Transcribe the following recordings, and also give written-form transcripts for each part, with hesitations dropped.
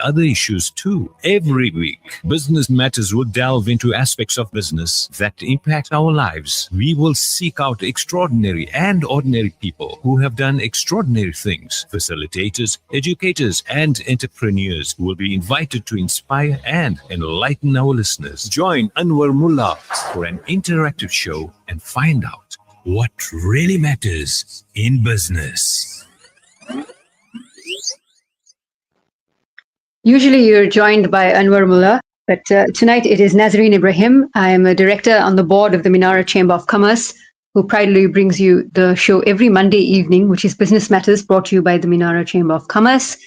other issues too. Every week, Business Matters will delve into aspects of business that impact our lives. We will seek out extraordinary and ordinary people who have done extraordinary things. Facilitators, educators, and entrepreneurs will be invited to inspire and enlighten our listeners. Join Anwar Mullah for an interactive show and find out what really matters in business. Usually you're joined by Anwar Mullah, but tonight it is Nazreen Ibrahim. I am a director on the board of the MINARA Chamber of Commerce, who proudly brings you the show every Monday evening, which is Business Matters, brought to you by the MINARA Chamber of Commerce.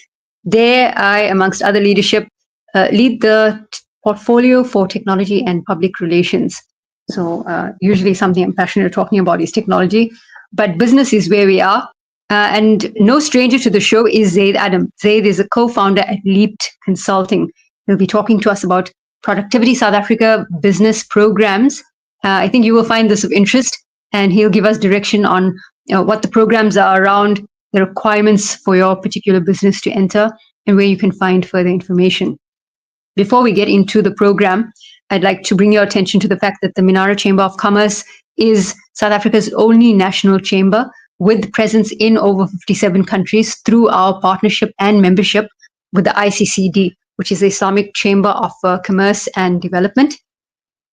There, I, amongst other leadership, lead the portfolio for technology and public relations. So usually something I'm passionate talking about is technology, but business is where we are. And no stranger to the show is Zaid Adam. Zaid is a co-founder at Leaped Consulting. He'll be talking to us about Productivity South Africa business programs. I think you will find this of interest, and he'll give us direction on what the programs are around, the requirements for your particular business to enter, and where you can find further information. Before we get into the program, I'd like to bring your attention to the fact that the MINARA Chamber of Commerce is South Africa's only national chamber with presence in over 57 countries through our partnership and membership with the ICCD, which is the Islamic Chamber of Commerce and Development.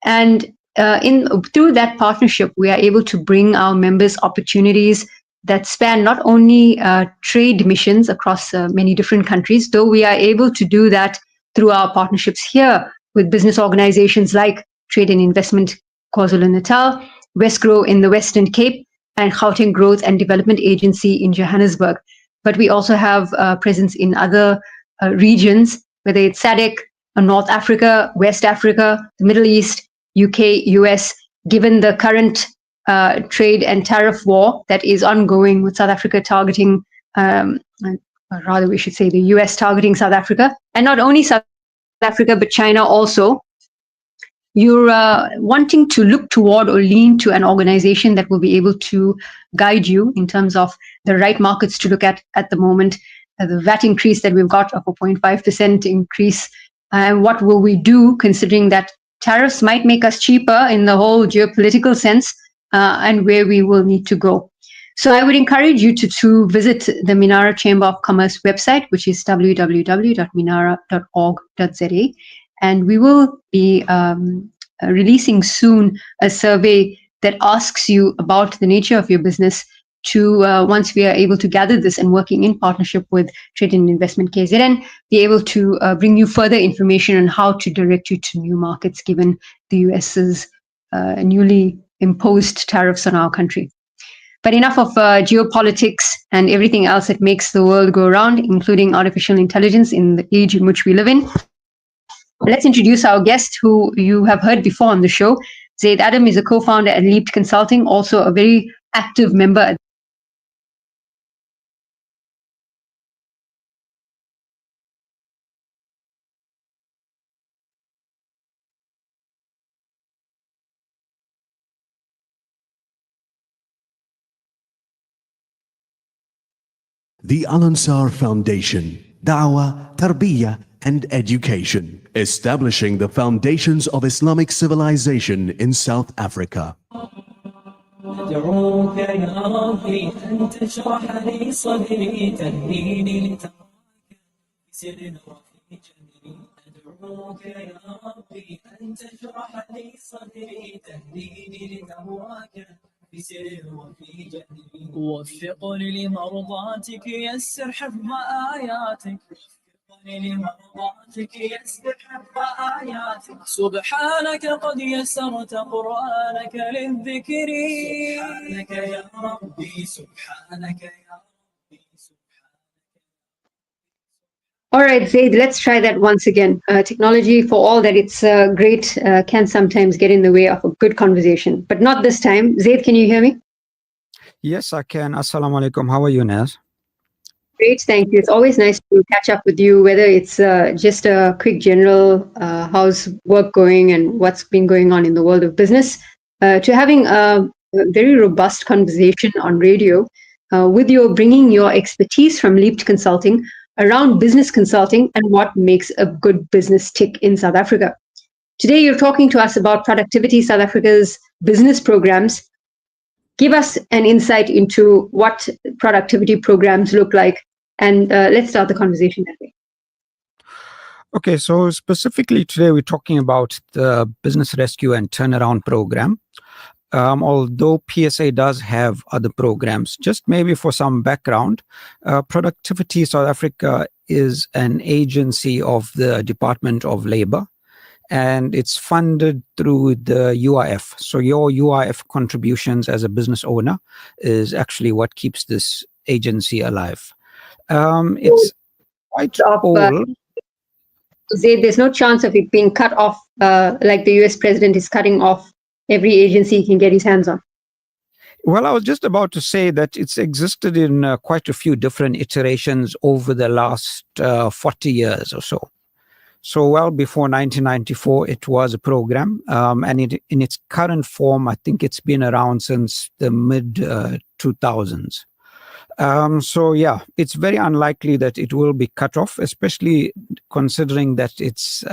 And through that partnership, we are able to bring our members opportunities that span not only trade missions across many different countries, though we are able to do that through our partnerships here with business organizations like Trade and Investment KwaZulu-Natal, Westgrow in the Western Cape, and Gauteng Growth and Development Agency in Johannesburg. But we also have presence in other regions, whether it's SADC, North Africa, West Africa, the Middle East, UK, US, given the current trade and tariff war that is ongoing with South Africa targeting, or rather we should say the US targeting South Africa, and not only South Africa, but China also. You're wanting to look toward or lean to an organization that will be able to guide you in terms of the right markets to look at the moment, the VAT increase that we've got of a 0.5% increase, and what will we do considering that tariffs might make us cheaper in the whole geopolitical sense, and where we will need to go. So I would encourage you to visit the MINARA Chamber of Commerce website, which is www.minara.org.za. And we will be releasing soon a survey that asks you about the nature of your business to, once we are able to gather this and working in partnership with Trade and Investment KZN, be able to bring you further information on how to direct you to new markets given the US's newly imposed tariffs on our country. But enough of geopolitics and everything else that makes the world go round, including artificial intelligence in the age in which we live in. Let's introduce our guest, who you have heard before on the show. Zaid Adam is a co-founder at Leaped Consulting, also a very active member. The Al-Ansar Foundation, Da'wah, Tarbiyah, and Education, establishing the foundations of Islamic civilization in South Africa. أدعوك يا ربي أن تشرح لي صدري تهديني لتراك بسر وفي جهري. أدعوك يا ربي أن تشرح لي صدري تهديني لتراك بسر وفي جهري. وفقني لمرضاتك يسر حفظ آياتك. لمرضاتك يسر حفظ آياتك. سبحانك قد يسرت قرآنك للذكر. سبحانك يا ربي سبحانك يا ربي سبحانك. All right, Zaid, let's try that once again. Technology, for all that it's great, can sometimes get in the way of a good conversation, but not this time. Zaid, can you hear me? Yes, I can. Assalamu alaikum. How are you, Naz? Great, thank you. It's always nice to catch up with you, whether it's just a quick general how's work going and what's been going on in the world of business, to having a very robust conversation on radio with your bringing your expertise from Leaped Consulting around business consulting and what makes a good business tick in South Africa. Today, you're talking to us about Productivity South Africa's business programs. Give us an insight into what productivity programs look like, and let's start the conversation that way. Okay, so specifically today we're talking about the Business Rescue and Turnaround Program. Although PSA does have other programs, just maybe for some background, Productivity South Africa is an agency of the Department of Labor, and it's funded through the UIF. So your UIF contributions as a business owner is actually what keeps this agency alive. It's quite old. There's no chance of it being cut off like the US president is cutting off every agency he can get his hands on. Well, I was just about to say that it's existed in quite a few different iterations over the last 40 years or so. So well before 1994, it was a program. And in its current form, I think it's been around since the mid-2000s. So yeah, it's very unlikely that it will be cut off, especially considering that its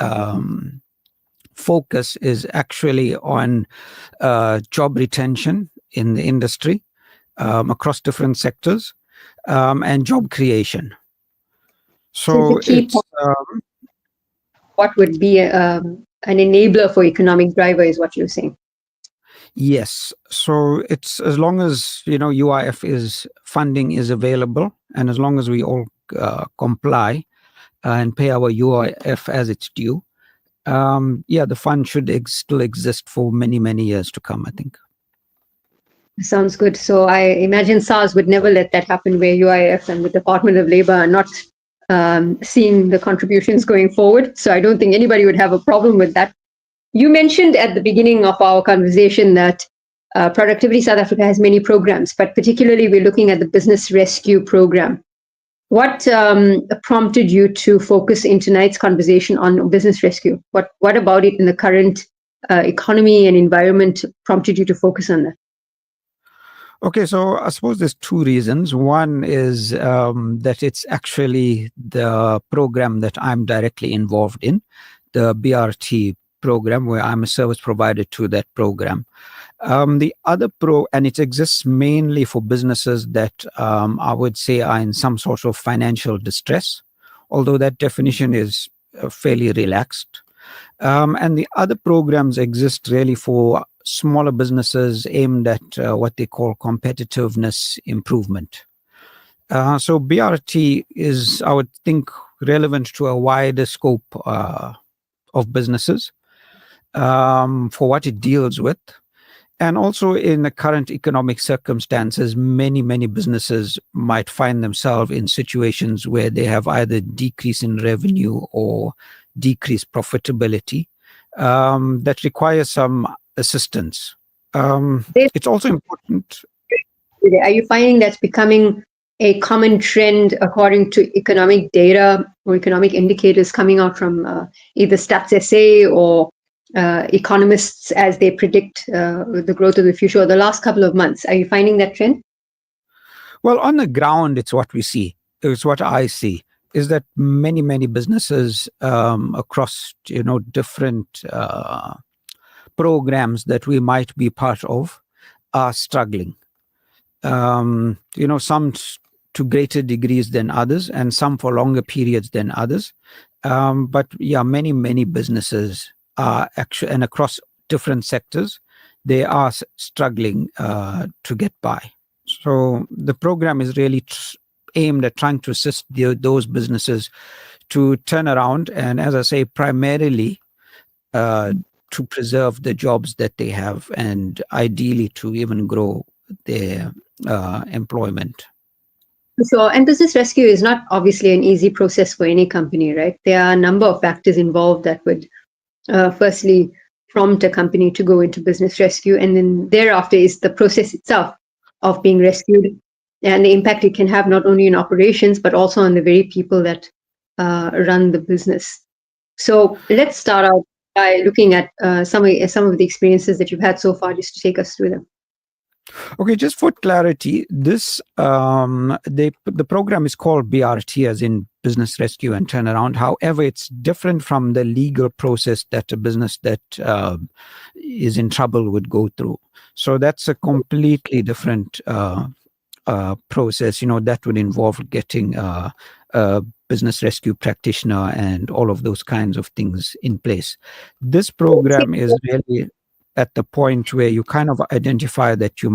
focus is actually on job retention in the industry across different sectors and job creation. So it's, what would be an enabler for economic driver is what you're saying. Yes. So it's as long as, UIF funding is available, and as long as we all comply and pay our UIF as it's due, the fund should still exist for many, many years to come, I think. Sounds good. So I imagine SARS would never let that happen, where UIF and the Department of Labor are not seeing the contributions going forward. So I don't think anybody would have a problem with that. You mentioned at the beginning of our conversation that Productivity South Africa has many programs, but particularly we're looking at the Business Rescue Program. What prompted you to focus in tonight's conversation on business rescue? What about it in the current economy and environment prompted you to focus on that? Okay, so I suppose there's two reasons. One is that it's actually the program that I'm directly involved in, the BRT program, where I'm a service provider to that program. The other and it exists mainly for businesses that I would say are in some sort of financial distress, although that definition is fairly relaxed. And the other programs exist really for smaller businesses aimed at what they call competitiveness improvement. So BRT is, I would think, relevant to a wider scope of businesses for what it deals with. And also in the current economic circumstances, many, many businesses might find themselves in situations where they have either decrease in revenue or decreased profitability that requires some assistance. It's also important. Are you finding that's becoming a common trend according to economic data or economic indicators coming out from either Stats SA or economists as they predict the growth of the future, or the last couple of months? Are you finding that trend? Well, on the ground, it's what we see. It's what I see, is that many, many businesses across, different programs that we might be part of are struggling. Some to greater degrees than others, and some for longer periods than others. But yeah, many, many businesses are actually, and across different sectors, they are struggling to get by. So the program is really aimed at trying to assist those businesses to turn around, and as I say, primarily to preserve the jobs that they have, and ideally to even grow their employment. So, and business rescue is not obviously an easy process for any company, right? There are a number of factors involved that would firstly prompt a company to go into business rescue, and then thereafter is the process itself of being rescued and the impact it can have not only in operations but also on the very people that run the business. So let's start out by looking at some of the experiences that you've had so far, just to take us through them. Okay, just for clarity, this the program is called BRT, as in business rescue and turnaround. However, it's different from the legal process that a business that is in trouble would go through. So that's a completely different process. That would involve getting a business rescue practitioner and all of those kinds of things in place. This program is really at the point where you kind of identify that you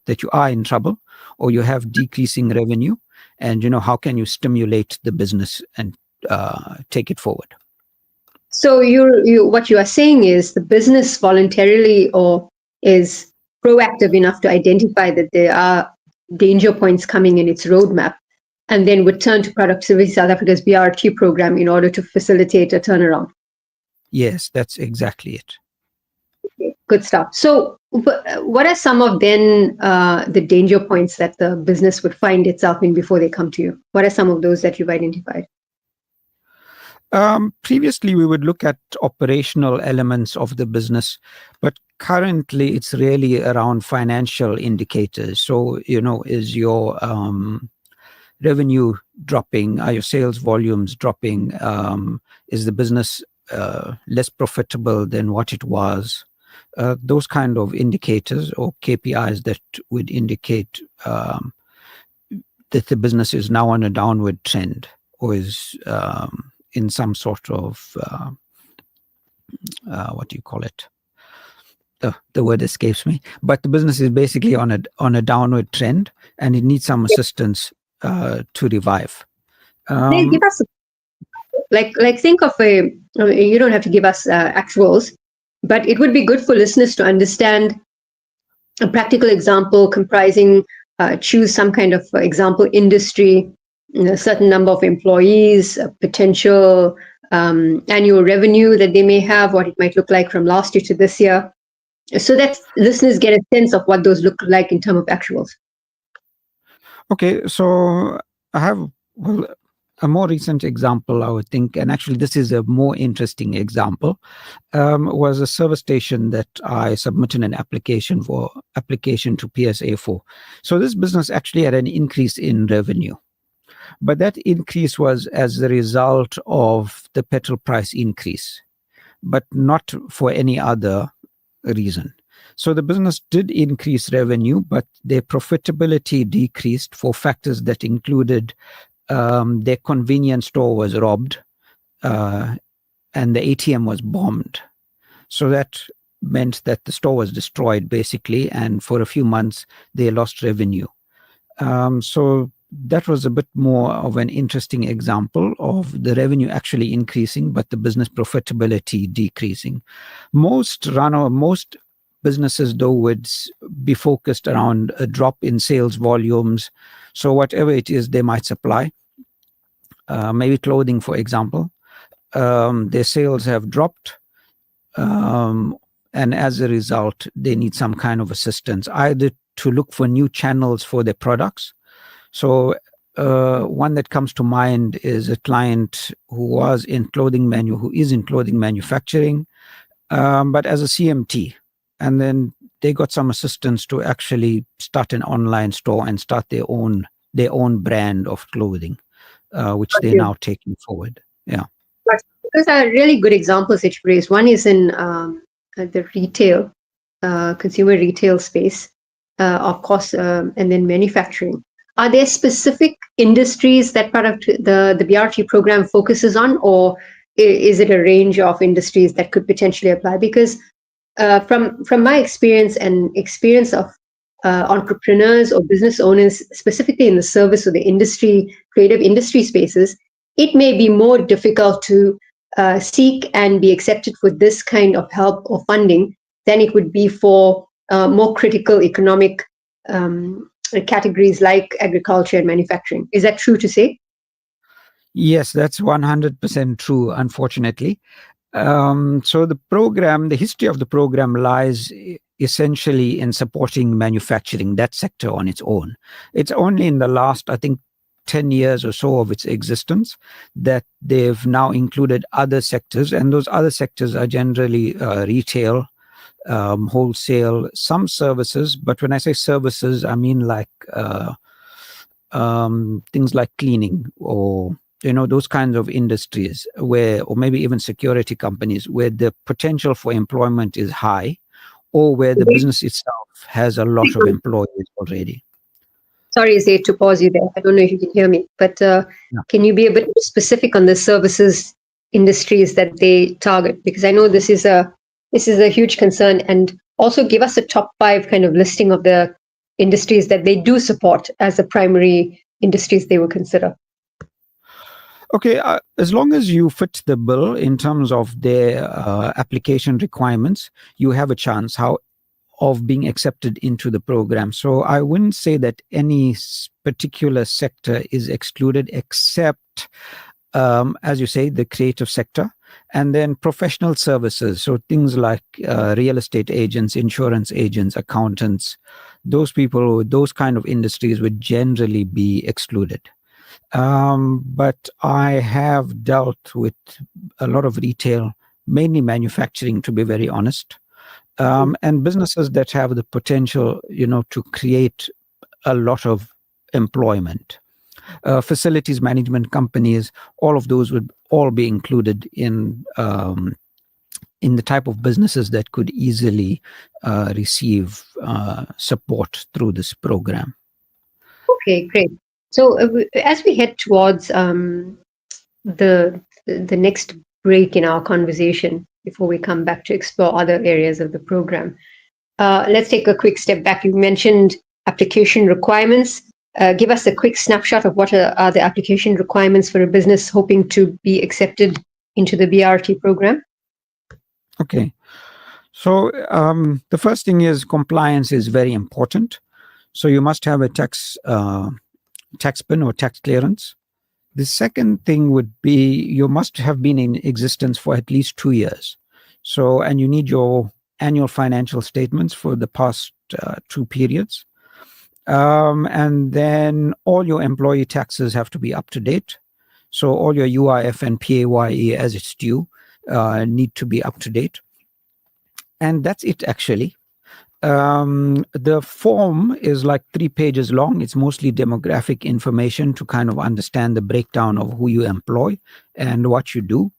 that you are in trouble, or you have decreasing revenue, and how can you stimulate the business and take it forward. So what you are saying is the business voluntarily or is proactive enough to identify that there are danger points coming in its roadmap, and then would turn to Productivity South Africa's BRT program in order to facilitate a turnaround. Yes, that's exactly it. Okay, good stuff. So what are some of then the danger points that the business would find itself in before they come to you? What are some of those that you've identified? Previously, we would look at operational elements of the business, but currently it's really around financial indicators. So, is your revenue dropping? Are your sales volumes dropping? Is the business less profitable than what it was? Those kind of indicators or KPIs that would indicate that the business is now on a downward trend, or is in some sort of what do you call it? The word escapes me. But the business is basically on a downward trend, and it needs some assistance to revive. Give us like think of you don't have to give us actuals, but it would be good for listeners to understand a practical example comprising choose some kind of example industry, a certain number of employees, a potential annual revenue that they may have, what it might look like from last year to this year, so that listeners get a sense of what those look like in terms of actuals. Okay, so I have a more recent example, I would think, and actually this is a more interesting example, was a service station that I submitted an application to PSA for. So this business actually had an increase in revenue, but that increase was as a result of the petrol price increase, but not for any other reason. So the business did increase revenue, but their profitability decreased for factors that included their convenience store was robbed and the ATM was bombed. So that meant that the store was destroyed basically, and for a few months they lost revenue. So that was a bit more of an interesting example of the revenue actually increasing, but the business profitability decreasing. Most businesses, though, would be focused around a drop in sales volumes. So whatever it is they might supply, maybe clothing, for example, their sales have dropped. And as a result, they need some kind of assistance, either to look for new channels for their products. So one that comes to mind is a client who is in clothing manufacturing, but as a CMT. And then they got some assistance to actually start an online store and start their own brand of clothing, which they're now taking forward. Yeah. Those are really good examples that you raised. One is in the retail, consumer retail space, of course, and then manufacturing. Are there specific industries that part of the BRT program focuses on, or is it a range of industries that could potentially apply? Because from my experience and experience of entrepreneurs or business owners, specifically in the service or the industry, creative industry spaces, it may be more difficult to seek and be accepted for this kind of help or funding than it would be for more critical economic categories like agriculture and manufacturing. Is that true to say? Yes, that's 100% true, unfortunately. So the history of the program lies essentially in supporting manufacturing, that sector on its own. It's only in the last, I think, 10 years or so of its existence that they've now included other sectors, and those other sectors are generally retail, wholesale, some services. But when I say services, I mean like things like cleaning or those kinds of industries where, or maybe even security companies where the potential for employment is high, or where the business itself has a lot of employees already. Sorry, Zaid, to pause you there. I don't know if you can hear me, but can you be a bit more specific on the services industries that they target? Because I know this is a huge concern, and also give us a top 5 kind of listing of the industries that they do support as the primary industries they would consider. Okay, as long as you fit the bill in terms of their application requirements, you have a chance of being accepted into the program. So I wouldn't say that any particular sector is excluded, except, as you say, the creative sector, and then professional services. So things like real estate agents, insurance agents, accountants, those people, those kind of industries would generally be excluded. But I have dealt with a lot of retail, mainly manufacturing, to be very honest, and businesses that have the potential, to create a lot of employment. Facilities management companies, all of those would all be included in the type of businesses that could easily receive support through this program. Okay, great. So as we head towards the next break in our conversation, before we come back to explore other areas of the program, let's take a quick step back. You mentioned application requirements. Give us a quick snapshot of what are the application requirements for a business hoping to be accepted into the BRT program. Okay. So the first thing is compliance is very important. So you must have a tax PIN or tax clearance. The second thing would be you must have been in existence for at least 2 years. So, and you need your annual financial statements for the past 2 periods. And then all your employee taxes have to be up to date. So all your UIF and PAYE as it's due need to be up to date. And that's it, actually. The form is like 3 pages long. It's mostly demographic information to kind of understand the breakdown of who you employ and what you do.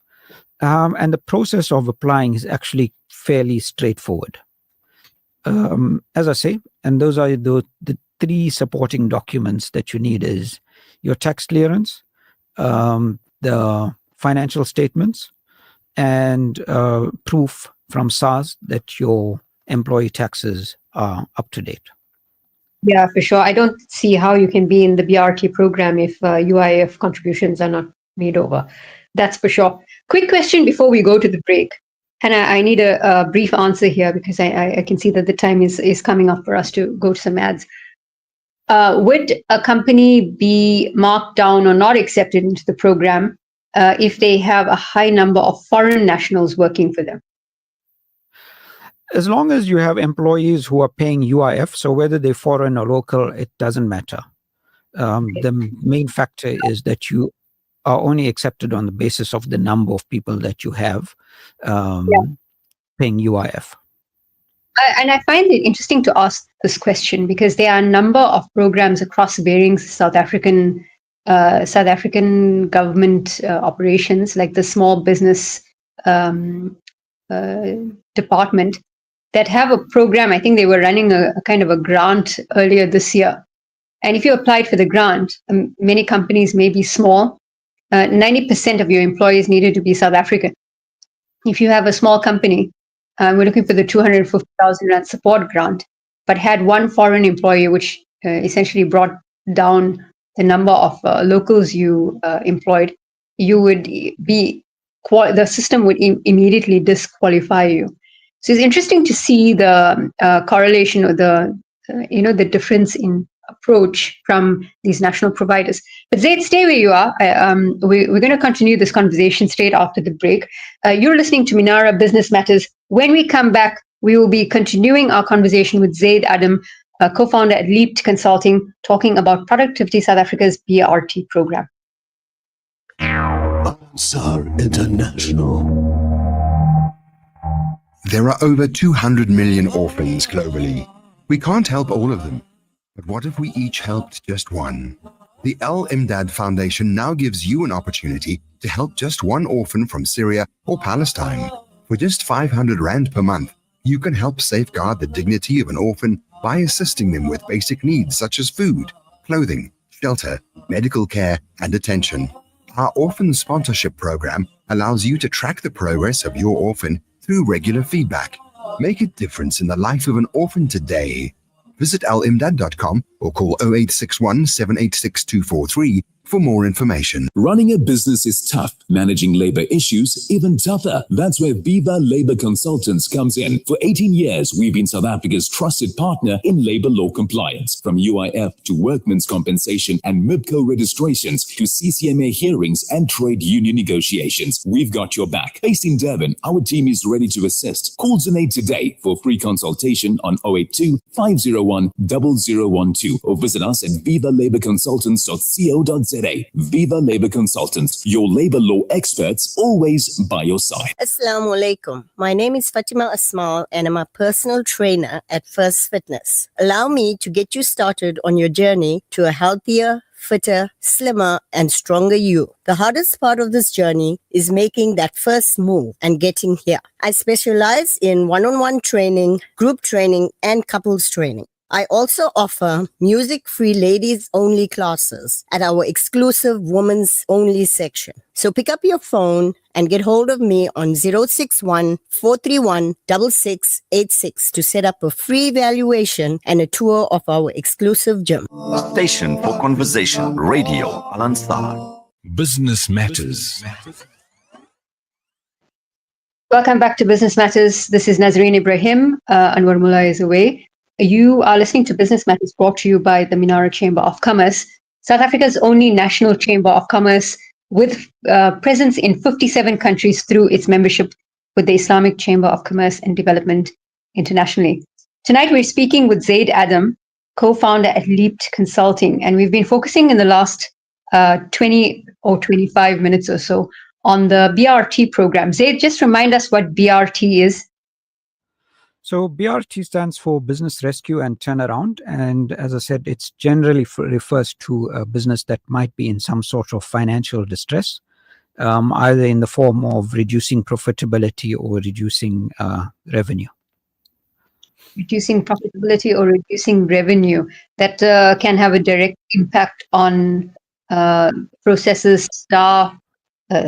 And the process of applying is actually fairly straightforward. As I say, and those are the 3 supporting documents that you need is your tax clearance, the financial statements, and proof from SARS that your employee taxes are up to date. Yeah, for sure. I don't see how you can be in the BRT program if UIF contributions are not made over. That's for sure. Quick question before we go to the break. And I need a brief answer here because I can see that the time is coming up for us to go to some ads. Would a company be marked down or not accepted into the program if they have a high number of foreign nationals working for them? As long as you have employees who are paying UIF, so whether they're foreign or local, it doesn't matter. The main factor is that you are only accepted on the basis of the number of people that you have paying UIF. And I find it interesting to ask this question because there are a number of programs across varying South African government operations, like the small business department, that have a program. I think they were running a kind of a grant earlier this year. And if you applied for the grant, many companies may be small. 90% of your employees needed to be South African. If you have a small company, we're looking for the 250,000 Rand support grant, but had one foreign employee, which essentially brought down the number of locals you employed, you would be, the system would immediately disqualify you. So it's interesting to see the correlation or the difference in approach from these national providers. But Zaid, stay where you are. We're going to continue this conversation straight after the break. You're listening to MINARA Business Matters. When we come back, we will be continuing our conversation with Zaid Adam, co-founder at Leaped Consulting, talking about Productivity South Africa's BRT program. Ansar International. There are over 200 million orphans globally. We can't help all of them, but what if we each helped just one? The Al Imdad Foundation now gives you an opportunity to help just one orphan from Syria or Palestine. For just 500 Rand per month, you can help safeguard the dignity of an orphan by assisting them with basic needs such as food, clothing, shelter, medical care, and attention. Our orphan sponsorship program allows you to track the progress of your orphan through regular feedback. Make a difference in the life of an orphan today. Visit alimdad.com or call 0861 786 243 for more information. Running a business is tough. Managing labor issues, even tougher. That's where Viva Labor Consultants comes in. For 18 years, we've been South Africa's trusted partner in labor law compliance. From UIF to workmen's compensation and MIBCO registrations to CCMA hearings and trade union negotiations, we've got your back. Based in Durban, our team is ready to assist. Call Zaid today for free consultation on 082 501 0012 or visit us at vivalaborconsultants.co.za. Viva Labor Consultants, your labor law experts, always by your side. Assalamu alaikum. My name is Fatima Asmal and I'm a personal trainer at First Fitness. Allow me to get you started on your journey to a healthier, fitter, slimmer, and stronger you. The hardest part of this journey is making that first move and getting here. I specialize in one-on-one training, group training, and couples training. I also offer music-free ladies-only classes at our exclusive women's-only section. So pick up your phone and get hold of me on 061 431 6686 to set up a free evaluation and a tour of our exclusive gym. Station for Conversation, Radio Al Ansar. Business Matters. Welcome back to Business Matters. This is Nazreen Ibrahim. Anwar Mullah is away. You are listening to Business Matters, brought to you by the MINARA Chamber of Commerce, South Africa's only national chamber of commerce with presence in 57 countries through its membership with the Islamic Chamber of Commerce and Development internationally. Tonight, we're speaking with Zaid Adam, co-founder at Leaped Consulting, and we've been focusing in the last 20 or 25 minutes or so on the BRT program. Zaid, just remind us what BRT is. So BRT stands for Business Rescue and Turnaround. And as I said, it's generally refers to a business that might be in some sort of financial distress, either in the form of reducing profitability or reducing revenue. Reducing profitability or reducing revenue. That can have a direct impact on processes, staff,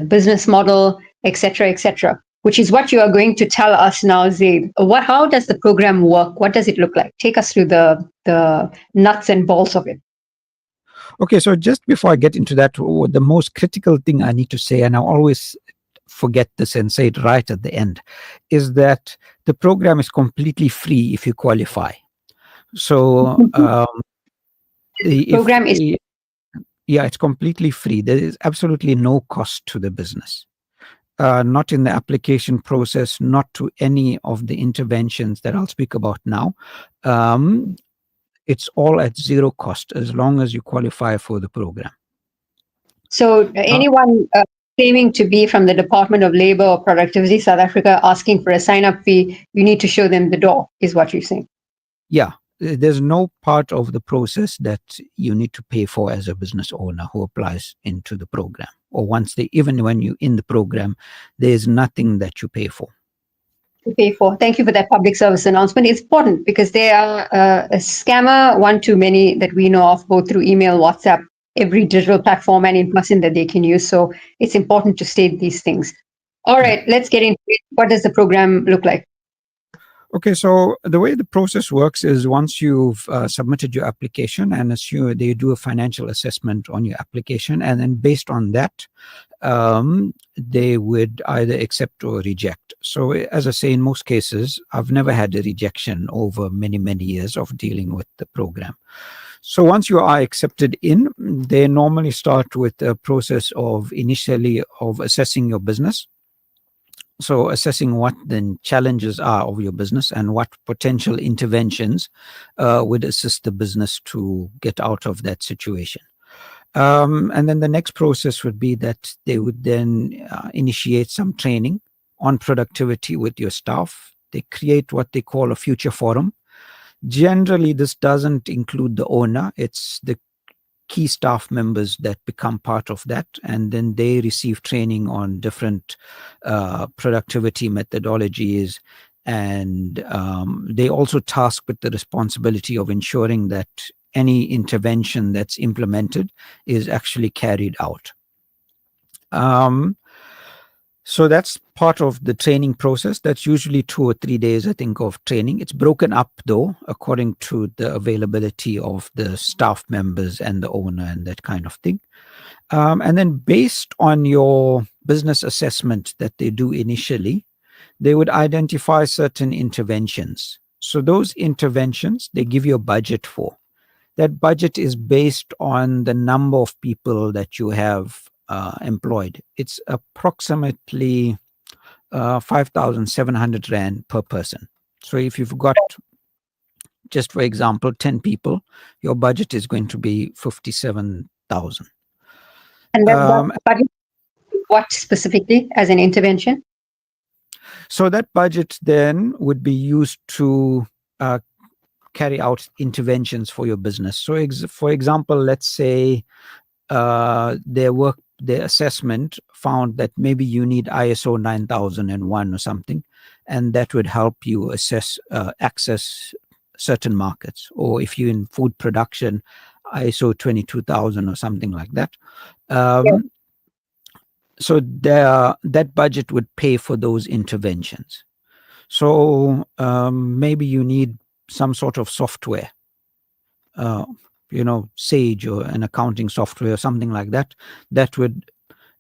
business model, etc., etc., which is what you are going to tell us now, Zaid. How does the program work? What does it look like? Take us through the nuts and bolts of it. Okay, so just before I get into that, the most critical thing I need to say, and I always forget this and say it right at the end, is that the program is completely free if you qualify. So the program is... Yeah, it's completely free. There is absolutely no cost to the business. Not in the application process, not to any of the interventions that I'll speak about now. It's all at zero cost as long as you qualify for the program. So anyone claiming to be from the Department of Labor or Productivity South Africa asking for a sign-up fee, you need to show them the door, is what you're saying. Yeah, there's no part of the process that you need to pay for as a business owner who applies into the program. Or even when you're in the program, there's nothing that you pay for. Thank you for that public service announcement. It's important because they are a scammer, one too many that we know of, both through email, WhatsApp, every digital platform and in person that they can use. So it's important to state these things. All right, let's get into it. What does the program look like? Okay, so the way the process works is once you've submitted your application, and they do a financial assessment on your application, and then based on that, they would either accept or reject. So as I say, in most cases, I've never had a rejection over many, many years of dealing with the program. So once you are accepted in, they normally start with a process of assessing your business. So assessing what the challenges are of your business and what potential interventions would assist the business to get out of that situation. And then the next process would be that they would then initiate some training on productivity with your staff. They create what they call a future forum. Generally, this doesn't include the owner. It's the key staff members that become part of that, and then they receive training on different productivity methodologies, and they also tasked with the responsibility of ensuring that any intervention that's implemented is actually carried out. So that's part of the training process. That's usually 2 or 3 days, I think, of training. It's broken up, though, according to the availability of the staff members and the owner and that kind of thing. And then based on your business assessment that they do initially, they would identify certain interventions. So those interventions, they give you a budget for. That budget is based on the number of people that you have employed. It's approximately 5,700 Rand per person. So if you've got, just for example, 10 people, your budget is going to be 57,000. And that budget, what specifically as an intervention? So that budget then would be used to carry out interventions for your business. So for example, let's say their assessment found that maybe you need ISO 9001 or something, and that would help you access certain markets. Or if you're in food production, ISO 22,000 or something like that. So that budget would pay for those interventions. So maybe you need some sort of software, Sage or an accounting software or something like that. That would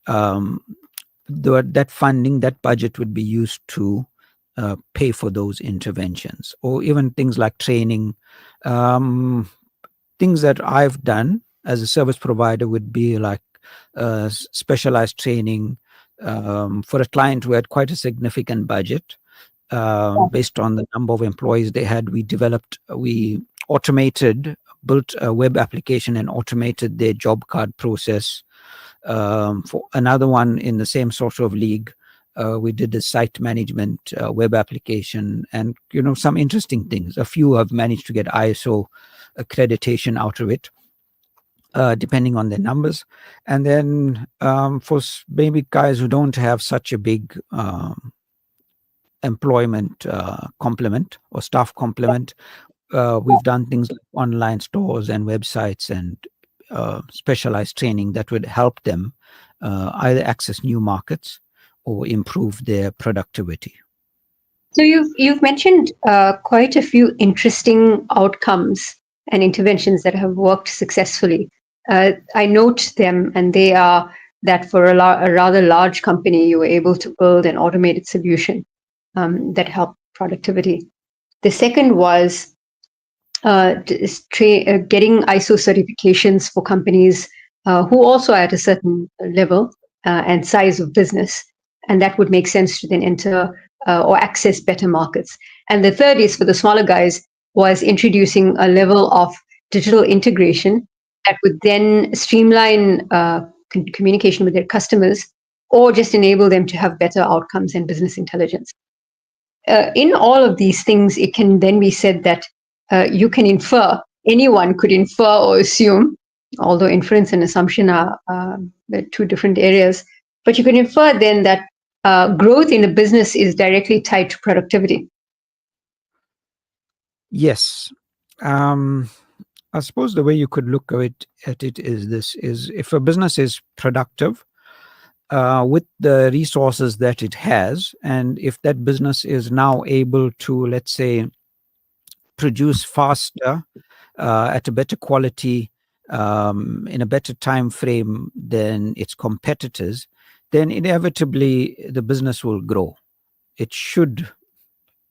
that funding, that budget would be used to pay for those interventions. Or even things like training. Things that I've done as a service provider would be like specialized training for a client who had quite a significant budget. Based on the number of employees they had, we built a web application and automated their job card process. For another one in the same sort of league, we did a site management web application, and some interesting things. A few have managed to get ISO accreditation out of it, depending on their numbers. And then for maybe guys who don't have such a big employment complement or staff complement, we've done things like online stores and websites and specialized training that would help them either access new markets or improve their productivity. So you've mentioned quite a few interesting outcomes and interventions that have worked successfully. I note them, and they are that for a rather large company, you were able to build an automated solution that helped productivity. The second was getting ISO certifications for companies who also are at a certain level and size of business, and that would make sense to then enter or access better markets. And the third is for the smaller guys, was introducing a level of digital integration that would then streamline communication with their customers, or just enable them to have better outcomes and business intelligence. In all of these things, it can then be said that you can infer, anyone could infer or assume, although inference and assumption are two different areas, but you can infer then that growth in a business is directly tied to productivity. Yes. I suppose the way you could look at it is this: is if a business is productive with the resources that it has, and if that business is now able to, let's say, produce faster, at a better quality, in a better time frame than its competitors, then inevitably the business will grow. It should,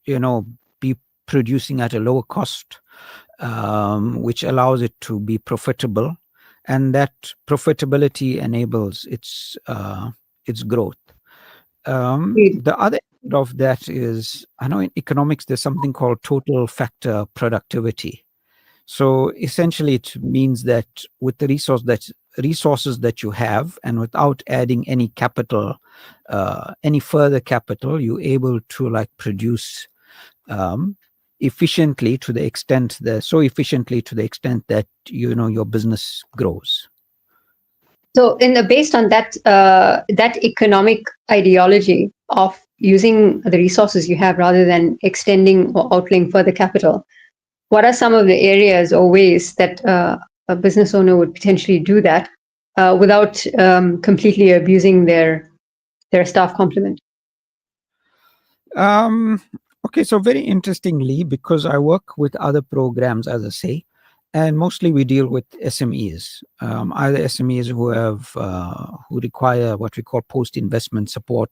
be producing at a lower cost, which allows it to be profitable, and that profitability enables its growth. The other end of that is, I know in economics there's something called total factor productivity. So essentially it means that with the resources that you have, and without adding any capital, any further capital, you're able to produce efficiently to the extent that your business grows. So, based on that that economic ideology of using the resources you have rather than extending or outlaying further capital, what are some of the areas or ways that a business owner would potentially do that without completely abusing their staff complement? Okay, so very interestingly, because I work with other programs, as I say, and mostly we deal with SMEs, either SMEs who require what we call post-investment support,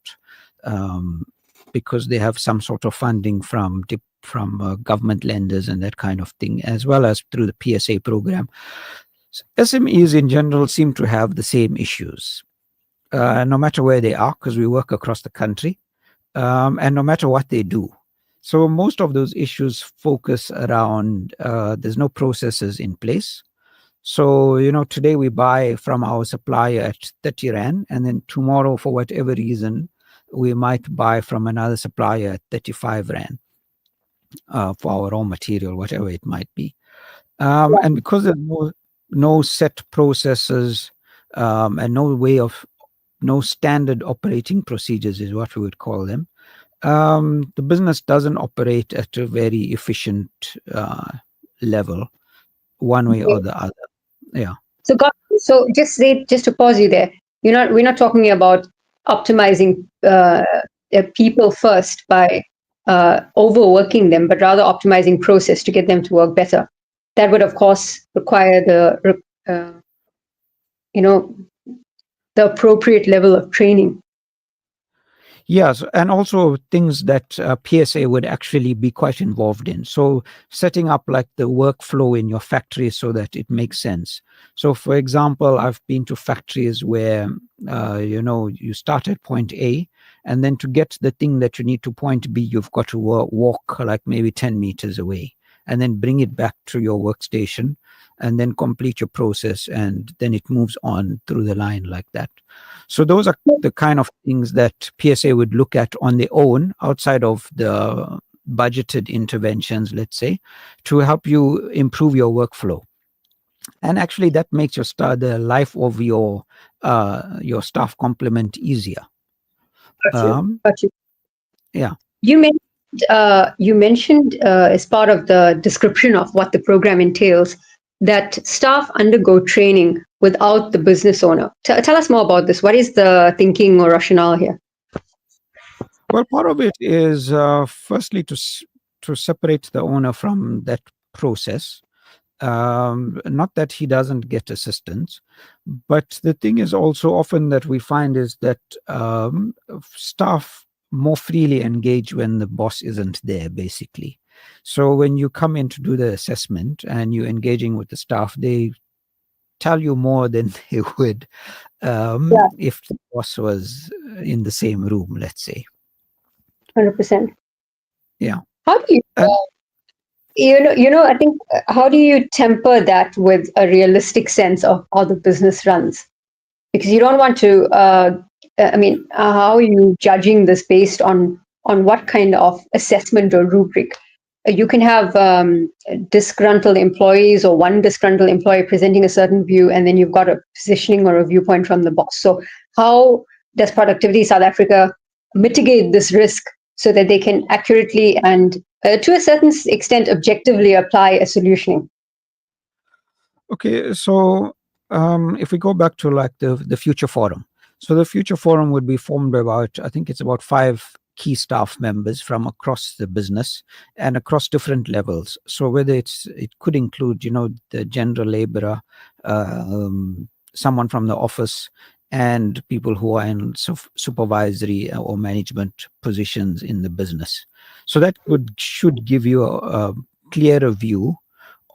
because they have some sort of funding from government lenders and that kind of thing, as well as through the PSA program. So SMEs in general seem to have the same issues, no matter where they are, because we work across the country, and no matter what they do. So most of those issues focus around there's no processes in place. So, today we buy from our supplier at 30 Rand, and then tomorrow, for whatever reason, we might buy from another supplier at 35 Rand for our raw material, whatever it might be. And because there's no set processes and no standard operating procedures is what we would call them, the business doesn't operate at a very efficient level, one way or the other. Yeah. So just to pause you there, we're not talking about optimizing people first by overworking them, but rather optimizing process to get them to work better. That would, of course, require the appropriate level of training. Yes, and also things that PSA would actually be quite involved in. So setting up like the workflow in your factory so that it makes sense. So for example, I've been to factories where, you start at point A, and then to get the thing that you need to point B, you've got to walk like maybe 10 meters away, and then bring it back to your workstation, and then complete your process, and then it moves on through the line like that. So those are the kind of things that PSA would look at on their own, outside of the budgeted interventions, let's say, to help you improve your workflow. And actually that makes the life of your staff complement easier. Got you. Yeah. You mentioned as part of the description of what the program entails that staff undergo training without the business owner. Tell us more about this. What is the thinking or rationale here? Well, part of it is firstly to separate the owner from that process. Not that he doesn't get assistance, but the thing is also often that we find is that staff more freely engage when the boss isn't there, basically. So when you come in to do the assessment and you're engaging with the staff, they tell you more than they would if the boss was in the same room, let's say. 100%. Yeah. How do you, I think, how do you temper that with a realistic sense of how the business runs? Because you don't want to, how are you judging this based on what kind of assessment or rubric? You can have disgruntled employees or one disgruntled employee presenting a certain view, and then you've got a positioning or a viewpoint from the boss. So how does Productivity South Africa mitigate this risk so that they can accurately and to a certain extent objectively apply a solutioning? Okay, so if we go back to like the Future Forum. So the Future Forum would be formed by about 5 key staff members from across the business and across different levels. So whether it could include, the general laborer, someone from the office, and people who are in supervisory or management positions in the business. So that should give you a clearer view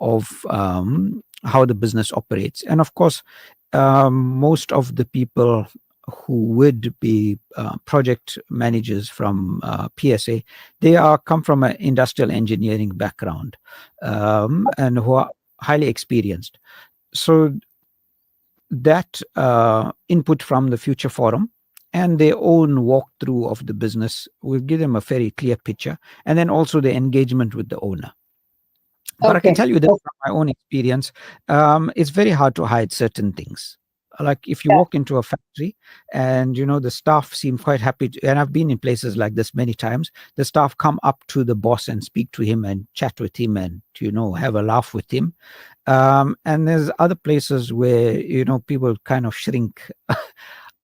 of how the business operates. And of course, most of the people who would be project managers from PSA, they come from an industrial engineering background and who are highly experienced. So that input from the Future Forum and their own walkthrough of the business will give them a very clear picture, and then also the engagement with the owner. But I can tell you that from my own experience, it's very hard to hide certain things. Like if you walk into a factory and, the staff seem quite happy, and I've been in places like this many times, the staff come up to the boss and speak to him and chat with him and, have a laugh with him. And there's other places where, people kind of shrink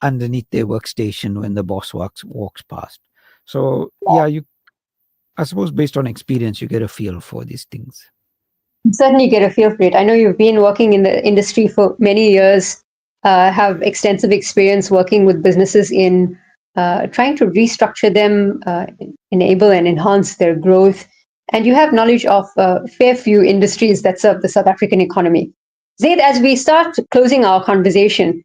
underneath their workstation when the boss walks past. So, I suppose based on experience, you get a feel for these things. Certainly get a feel for it. I know you've been working in the industry for many years, have extensive experience working with businesses in trying to restructure them, enable and enhance their growth. And you have knowledge of a fair few industries that serve the South African economy. Zaid, as we start closing our conversation,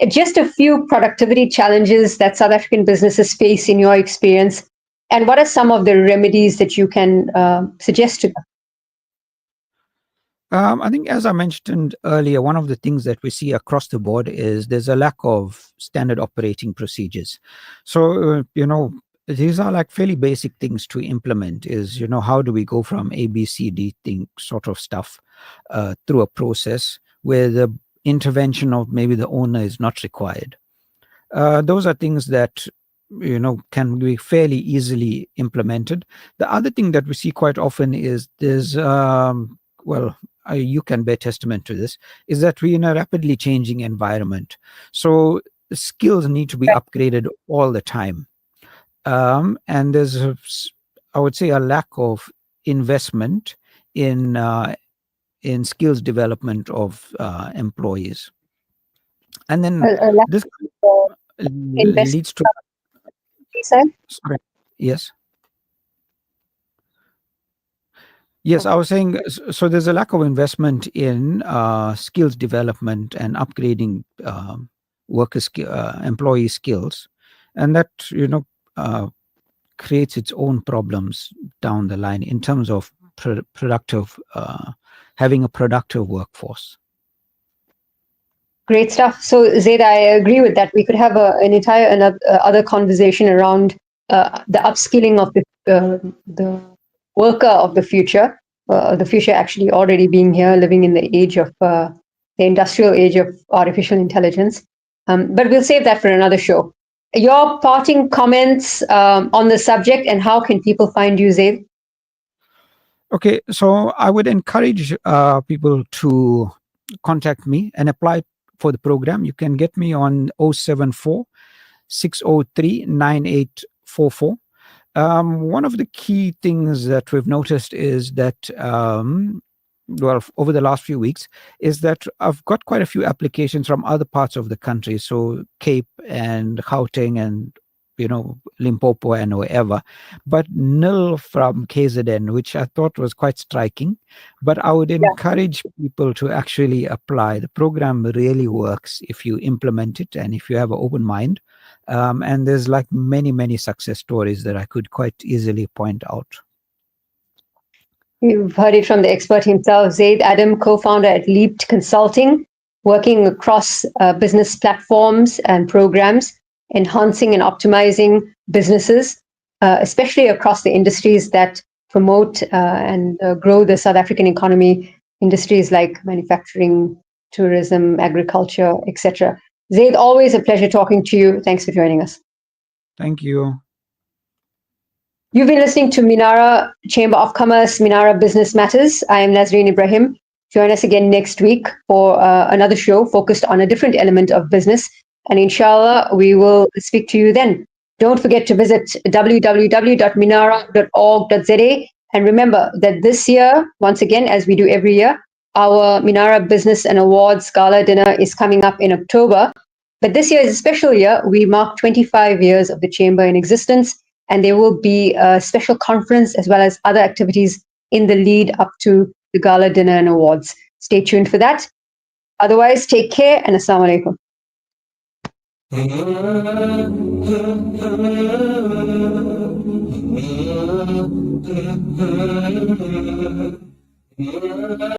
just a few productivity challenges that South African businesses face in your experience, and what are some of the remedies that you can suggest to them? I think, as I mentioned earlier, one of the things that we see across the board is there's a lack of standard operating procedures. So, these are like fairly basic things to implement is, how do we go from A, B, C, D thing sort of stuff through a process where the intervention of maybe the owner is not required. Those are things that can be fairly easily implemented. The other thing that we see quite often is there's you can bear testament to this, is that we're in a rapidly changing environment. So skills need to be upgraded all the time. And there's, I would say, a lack of investment in skills development of employees. And then this leads to... Sorry. Yes. Yes, I was saying, so there's a lack of investment in skills development and upgrading employee skills. And that, creates its own problems down the line in terms of having a productive workforce. Great stuff. So, Zaid, I agree with that. We could have an entire other conversation around the upskilling of the worker of the future actually already being here, living in the age of the industrial age of artificial intelligence. But we'll save that for another show. Your parting comments on the subject, and how can people find you, Zaid? Okay, so I would encourage people to contact me and apply for the program. You can get me on 074 603 9844. One of the key things that we've noticed is that, over the last few weeks, is that I've got quite a few applications from other parts of the country. So Cape and Gauteng and, Limpopo and wherever, but nil from KZN, which I thought was quite striking. But I would encourage people to actually apply. The program really works if you implement it and if you have an open mind. And there's like many, many success stories that I could quite easily point out. You've heard it from the expert himself, Zaid Adam, co-founder at Leaped Consulting, working across business platforms and programs, enhancing and optimizing businesses, especially across the industries that promote and grow the South African economy, industries like manufacturing, tourism, agriculture, etc. Zaid, always a pleasure talking to you. Thanks for joining us. Thank you. You've been listening to MINARA Chamber of Commerce, MINARA Business Matters. I am Nazreen Ibrahim. Join us again next week for another show focused on a different element of business. And inshallah, we will speak to you then. Don't forget to visit www.minara.org.za. And remember that this year, once again, as we do every year, our MINARA Business and Awards Gala Dinner is coming up in October. But this year is a special year. We mark 25 years of the Chamber in existence, and there will be a special conference as well as other activities in the lead up to the Gala Dinner and Awards. Stay tuned for that. Otherwise, take care and Assalamu alaikum.